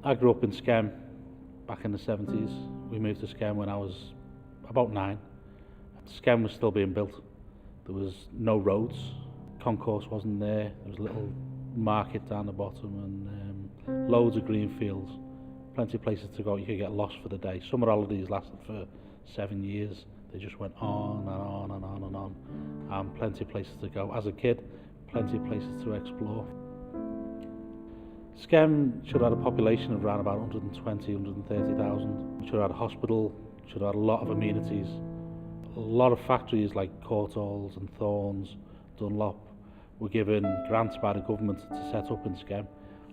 I grew up in Skem back in the 70s. We moved to Skem when I was about 9. Skem was still being built. There was no roads. Concourse wasn't there. There was a little market down the bottom and loads of green fields. Plenty of places to go. You could get lost for the day. Summer holidays lasted for 7 years. They just went on and on and on and on. And plenty of places to go. As a kid, plenty of places to explore. Skem should have had a population of around about 120, 130,000. Should have had a hospital, should have had a lot of amenities. A lot of factories like Courtaulds and Thorns, Dunlop were given grants by the government to set up in Skem.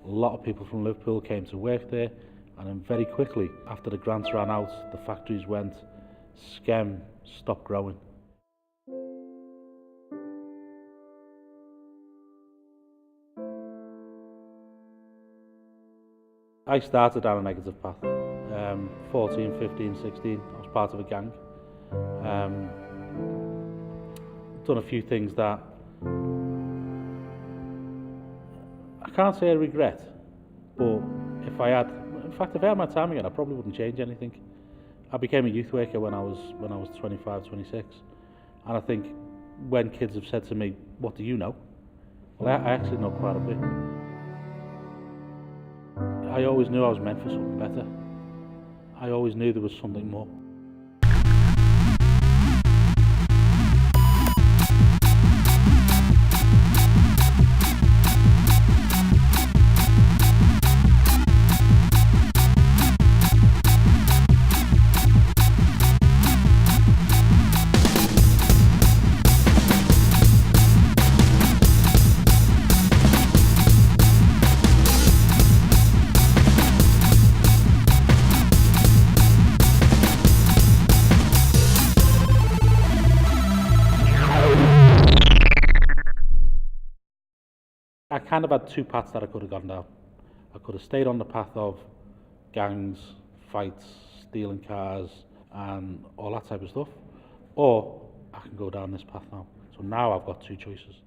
A lot of people from Liverpool came to work there, and then very quickly, after the grants ran out, the factories went, Skem stopped growing. I started down a negative path. 14, 15, 16, I was part of a gang. Done a few things that I can't say I regret, but if I had my time again, I probably wouldn't change anything. I became a youth worker when I was 25, 26, and I think when kids have said to me, "What do you know?" Well, I actually know quite a bit. I always knew I was meant for something better. I always knew there was something more. I kind of had two paths that I could have gone down. I could have stayed on the path of gangs, fights, stealing cars and all that type of stuff, or I can go down this path now. So now I've got two choices.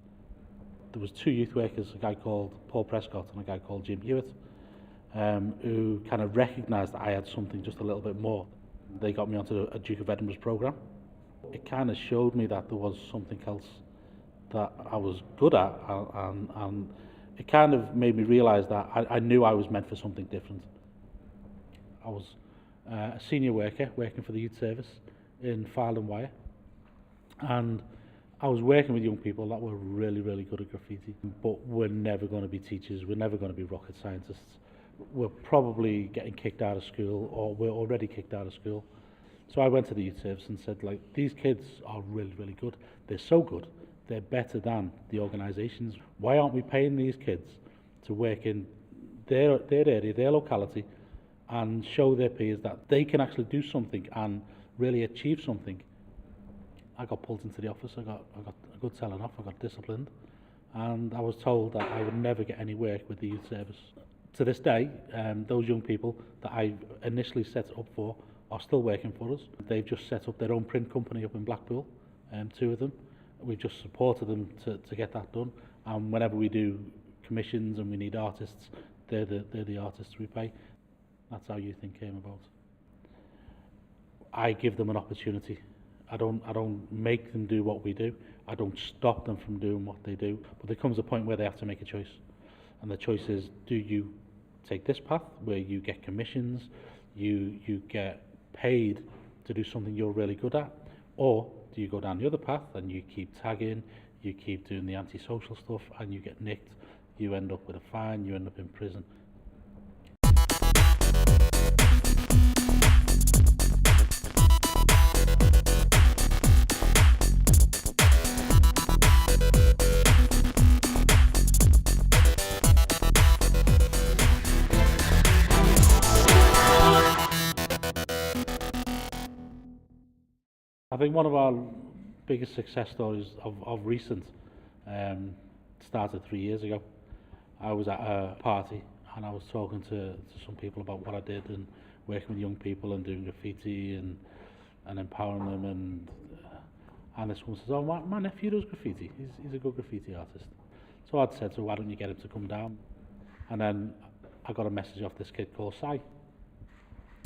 There was two youth workers, a guy called Paul Prescott and a guy called Jim Hewitt, who kind of recognised that I had something just a little bit more. They got me onto a Duke of Edinburgh's programme. It kind of showed me that there was something else that I was good at, and it kind of made me realise that I knew I was meant for something different. I was a senior worker working for the youth service in File and Wire, and I was working with young people that were really, really good at graffiti, but we're never going to be teachers, we're never going to be rocket scientists. We're probably getting kicked out of school, or we're already kicked out of school. So I went to the youth service and said, like, these kids are really, really good. They're so good. They're better than the organisations. Why aren't we paying these kids to work in their area, their locality, and show their peers that they can actually do something and really achieve something? I got pulled into the office, I got a good telling off, I got disciplined, and I was told that I would never get any work with the youth service. To this day, those young people that I initially set it up for are still working for us. They've just set up their own print company up in Blackpool, two of them. We've just supported them to get that done, and whenever we do commissions and we need artists, they're the artists we pay. That's how Youthing came about. I give them an opportunity. I don't make them do what we do. I don't stop them from doing what they do. But there comes a point where they have to make a choice, and the choice is: do you take this path where you get commissions, you get paid to do something you're really good at, or do you go down the other path and you keep tagging, you keep doing the antisocial stuff, and you get nicked, you end up with a fine, you end up in prison. I think one of our biggest success stories of recent started 3 years ago. I was at a party and I was talking to some people about what I did and working with young people and doing graffiti and empowering them, and this one says, "Oh, my nephew does graffiti, he's a good graffiti artist." So I'd said, "So why don't you get him to come down?" And then I got a message off this kid called Si,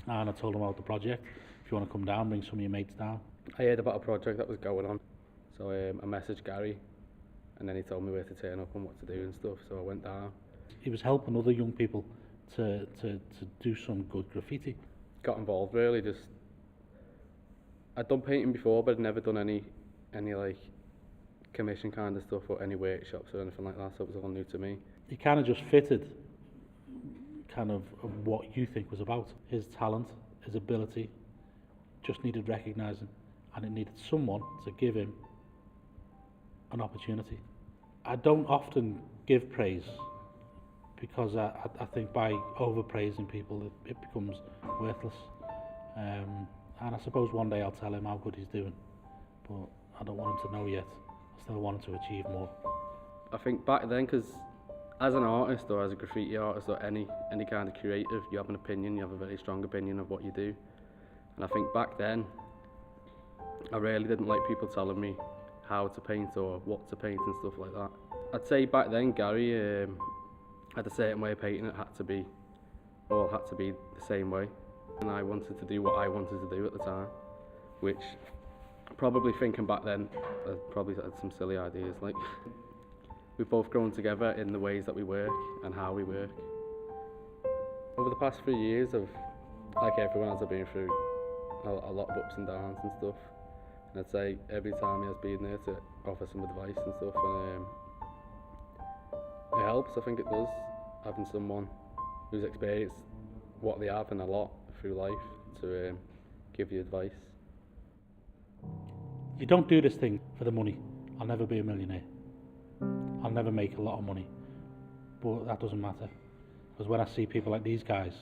and I told him about the project. If you want to come down, bring some of your mates down. I heard about a project that was going on, so I messaged Gary, and then he told me where to turn up and what to do and stuff, so I went down. He was helping other young people to do some good graffiti. Got involved really, I'd done painting before, but I'd never done any like commission kind of stuff or any workshops or anything like that, so it was all new to me. He kind of just fitted kind of what you think was about. His talent, his ability, just needed recognising, and it needed someone to give him an opportunity. I don't often give praise because I think by overpraising people it becomes worthless. And I suppose one day I'll tell him how good he's doing, but I don't want him to know yet. I still want him to achieve more. I think back then, because as an artist or as a graffiti artist or any kind of creative, you have an opinion, you have a very strong opinion of what you do. And I think back then, I really didn't like people telling me how to paint or what to paint and stuff like that. I'd say back then Gary had a certain way of painting. It had to be the same way. And I wanted to do what I wanted to do at the time, which probably thinking back then, I probably had some silly ideas. Like, we've both grown together in the ways that we work and how we work. Over the past 3 years, like everyone else, I've been through a lot of ups and downs and stuff. And I'd say every time he has been there to offer some advice and stuff, and it helps. I think it does, having someone who's experienced what they have and a lot through life to give you advice. You don't do this thing for the money. I'll never be a millionaire. I'll never make a lot of money. But that doesn't matter. Because when I see people like these guys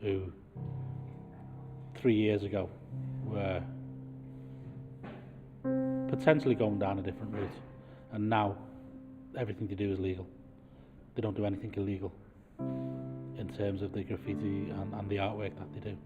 who 3 years ago were potentially going down a different route, and now everything they do is legal. They don't do anything illegal in terms of the graffiti and the artwork that they do.